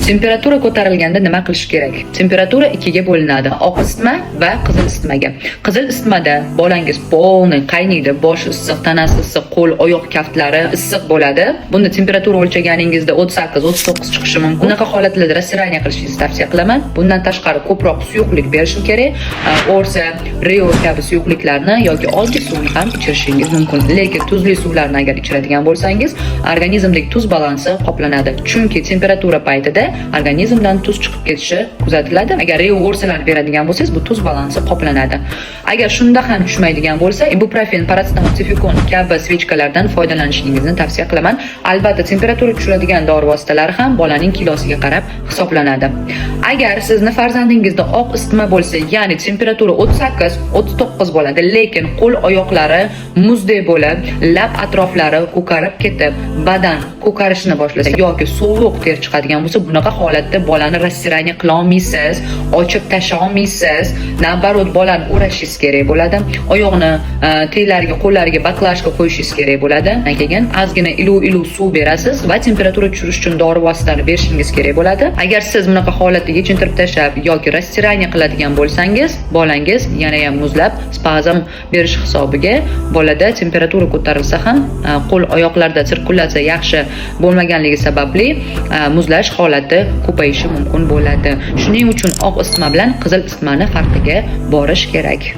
Temperatura ko'tarilganda nima qilish kerak? Temperatura ikkiga bo'linadi: oq isitma va qizil isitmaga. Qizil isitmada bolangiz polni qaynaydi, boshi issiq, tanasi issiq, qo'l, oyoq kaftlari issiq bo'ladi. Bunda temperatura o'lchaganingizda 38-39 chiqishi mumkin. Bunaqa holatlarda rasiraniya qilishingizni tavsiya qilaman. Bundan tashqari ko'proq suyuqlik berishim kerak. O'rsa, Rio kabi suyuqliklarni yoki oddiy suvni ham ichirishingiz mumkin. Lekin tuzli suvlarni agar ichiradigan bo'lsangiz, organizmdagi tuz balansi qoplanadi. Chunki temperatura paytida organizmdan tuz chiqib ketishi kuzatiladi. Agar Rio o'rsalar beradigan bo'lsangiz, bu tuz balansi qoplanadi. Agar shunda ham tushmaydigan bo'lsa, ibuprofen, paracetamol, sifikon kabi svechkalardan foydalanishingizni tavsiya qilaman. Albatta, temperatura tushiradigan dori vositalari ham bolaning kilosiga qarab hisoblanadi. Agar sizni farzandingizda oq isitma bo'lsa, ya'ni temperatura 38-39 bo'ladi, lekin qo'l oyoqlari muzdek bo'lib, lab atroflari ko'karib ketib, badan ko'karishni boshlasa yoki sovuq ter chiqadigan bo'lsa, bunaqa holatda bolani rasiraniya qila olmaysiz, ochib tashlay olmaysiz. Nabarot bolani o'rashingiz kerak bo'ladi. Oyoqni teylariga, qo'llariga baklashga qo'yishingiz kerak bo'ladi. Keyin ozgina iluv suv berasiz va temperatura tushirish uchun dori vositalarini berishingiz kerak bo'ladi. Agar siz bunaqa holatda yechintirib tashlab yoki rasiraniya qiladigan bo'lsangiz, bolangiz yana ham muzlab spazm berish hisobiga bolada temperatura ko'tarilsa ham qo'l oyoqlarda sirkulyatsiya yaxshi bo'lmaganligi sababli muzlash holati ko'payishi mumkin bo'ladi. Shuning uchun oq isitma bilan qizil isitmani farqiga borish kerak.